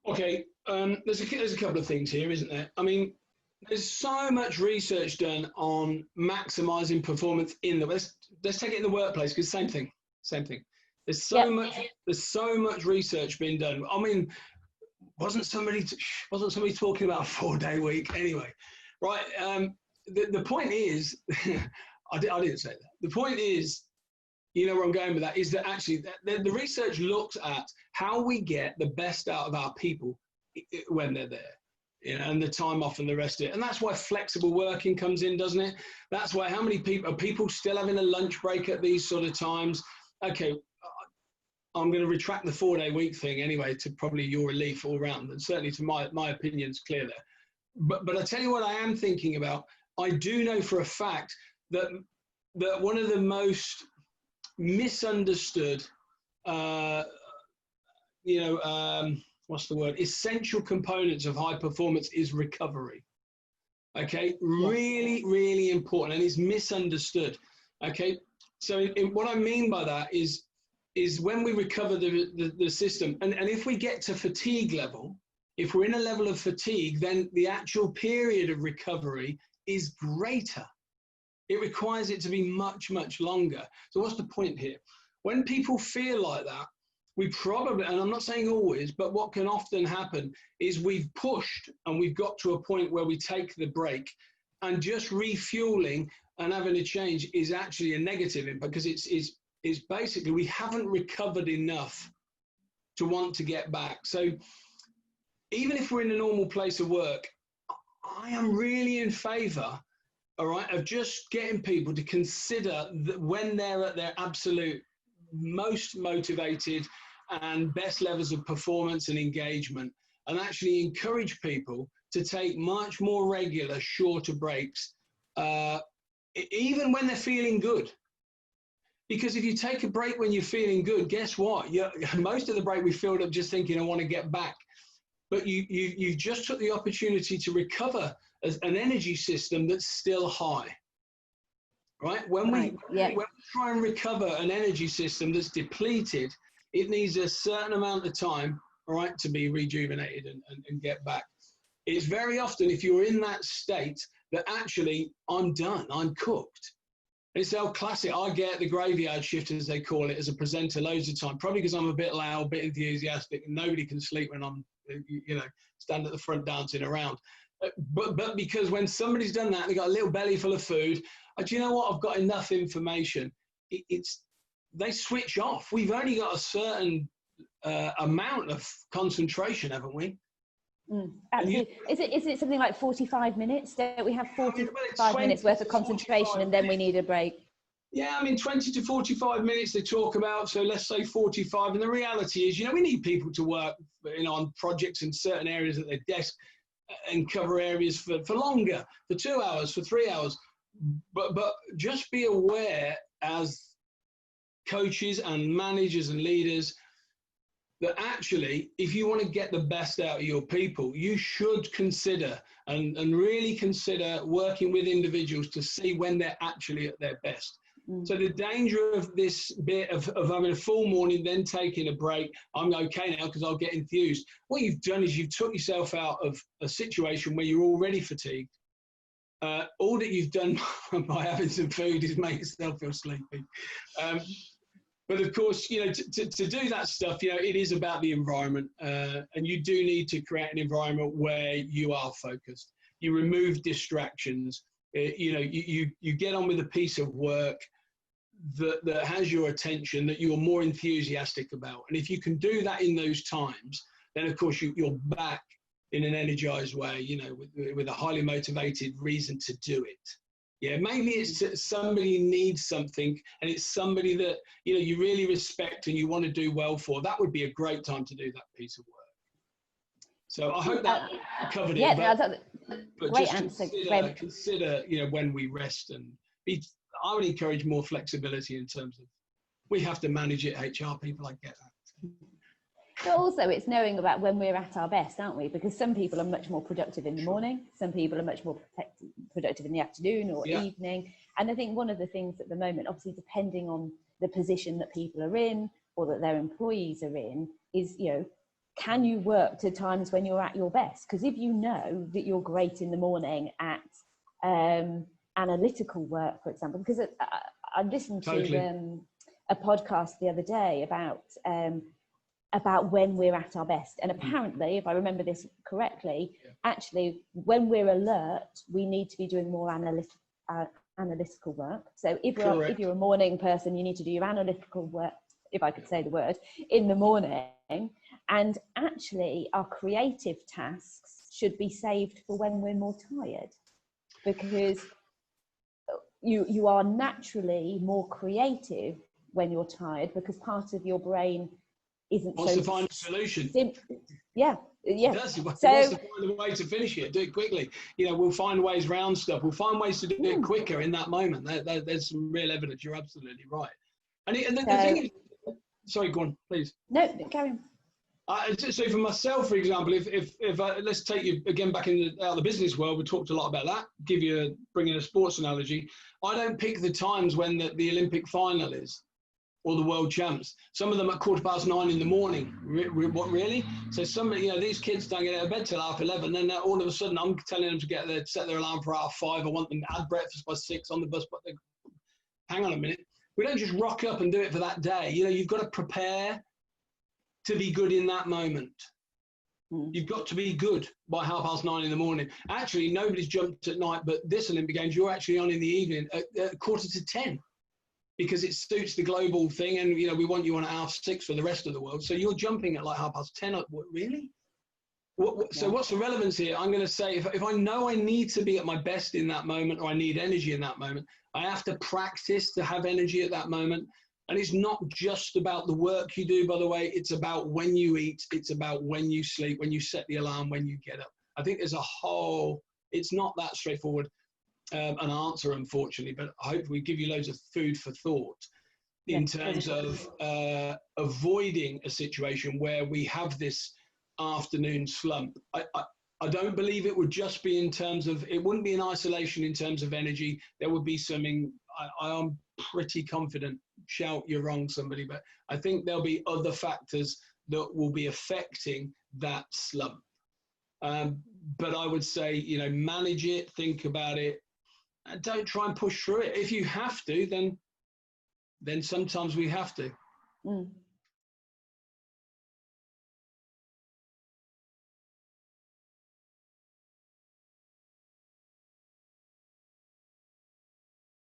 Okay, there's a couple of things here, isn't there? I mean, there's so much research done on maximizing performance in the, let's take it in the workplace, because same thing. There's so much research being done. I mean, wasn't somebody talking about a 4-day week anyway, right? The point is, I didn't say that. The point is, you know where I'm going with that, is that actually the research looks at how we get the best out of our people when they're there, you know, and the time off and the rest of it. And that's why flexible working comes in, doesn't it? That's why how many people are people still having a lunch break at these sort of times? Okay, I'm going to retract the 4-day week thing anyway, to probably your relief all round, and certainly to my opinion's clear there. But I tell you what I am thinking about. I do know for a fact that one of the most misunderstood, what's the word? Essential components of high performance is recovery. Okay, really, really important, and it's misunderstood. Okay, so what I mean by that is when we recover the system, and if we get to fatigue level, if we're in a level of fatigue, then the actual period of recovery is greater. It requires it to be much, much longer. So what's the point here? When people feel like that, we probably, and I'm not saying always, but what can often happen is we've pushed and we've got to a point where we take the break, and just refueling and having a change is actually a negative impact, because it's basically we haven't recovered enough to want to get back. So even if we're in a normal place of work, I am really in favor, all right, of just getting people to consider that when they're at their absolute most motivated and best levels of performance and engagement, and actually encourage people to take much more regular, shorter breaks, even when they're feeling good. Because if you take a break when you're feeling good, guess what? Most of the break we filled up just thinking, I want to get back. But you just took the opportunity to recover as an energy system that's still high, right? When we try and recover an energy system that's depleted, it needs a certain amount of time, all right, to be rejuvenated and get back. It's very often, if you're in that state, that actually, I'm done, I'm cooked. It's our classic. I get the graveyard shift, as they call it, as a presenter loads of time, probably because I'm a bit loud, a bit enthusiastic, and nobody can sleep when I'm, stand at the front dancing around. But because when somebody's done that, they've got a little belly full of food, do you know what? I've got enough information. They switch off. We've only got a certain amount of concentration, haven't we? Absolutely. Is it something like 45 minutes? Don't we have 45 minutes worth of concentration and then we need a break? Yeah, I mean, 20 to 45 minutes they talk about, so let's say 45. And the reality is, we need people to work, on projects in certain areas at their desk and cover areas for longer, for 2 hours, for 3 hours. But just be aware, as coaches and managers and leaders, that actually, if you want to get the best out of your people, you should consider and really consider working with individuals to see when they're actually at their best. So the danger of this bit of having a full morning, then taking a break, I'm okay now because I'll get enthused. What you've done is you've took yourself out of a situation where you're already fatigued. All that you've done by having some food is make yourself feel sleepy. But of course, to do that stuff, it is about the environment, and you do need to create an environment where you are focused. You remove distractions. You get on with a piece of work that has your attention, that you're more enthusiastic about. And if you can do that in those times, then of course you're back in an energized way, with a highly motivated reason to do it. Yeah, maybe it's somebody needs something, and it's somebody that you really respect and you want to do well for. That would be a great time to do that piece of work. So I hope that covered it. Yeah, but great just answer. Consider when we rest, and I would encourage more flexibility in terms of we have to manage it. HR people, I get that. But also it's knowing about when we're at our best, aren't we? Because some people are much more productive in the morning, some people are much more productive in the afternoon or evening. And I think one of the things at the moment, obviously depending on the position that people are in or that their employees are in, is, can you work to times when you're at your best? Because if you know that you're great in the morning at analytical work, for example, because I listened to a podcast the other day about when we're at our best. And apparently, if I remember this correctly, actually, when we're alert, we need to be doing more analytical work. So if you're a morning person, you need to do your analytical work, if I could say the word, in the morning. And actually, our creative tasks should be saved for when we're more tired, because you are naturally more creative when you're tired, because part of your brain isn't wants to find a solution. Yeah. It does. It wants to find a way to finish it, do it quickly. We'll find ways around stuff. We'll find ways to do it quicker in that moment. There's some real evidence. You're absolutely right. And the thing is, sorry, go on, please. No, carry on. So for myself, for example, if let's take you again back out of the business world, we talked a lot about that. Bring in a sports analogy. I don't pick the times when the Olympic final is, or the world champs. Some of them at 9:15 in the morning. What, really? So these kids don't get out of bed till 11:30. Then all of a sudden, I'm telling them to get there, set their alarm for 5:30. I want them to add breakfast by 6 on the bus. But hang on a minute. We don't just rock up and do it for that day. You've got to prepare to be good in that moment. You've got to be good by 9:30 in the morning. Actually, nobody's jumped at night, but this Olympic Games, you're actually on in the evening at 9:45, because it suits the global thing, and we want you on at 6:30 for the rest of the world. So you're jumping at like 10:30. What, really? So what's the relevance here? I'm going to say, if I know I need to be at my best in that moment, or I need energy in that moment, I have to practice to have energy at that moment. And it's not just about the work you do, by the way. It's about when you eat. It's about when you sleep, when you set the alarm, when you get up. I think there's it's not that straightforward an answer, unfortunately, but I hope we give you loads of food for thought in terms of avoiding a situation where we have this afternoon slump. I don't believe it would just be it wouldn't be in isolation in terms of energy. There would be something, I am pretty confident, shout you're wrong somebody, but I think there'll be other factors that will be affecting that slump. But I would say, manage it, think about it, and don't try and push through it. If you have to, then sometimes we have to.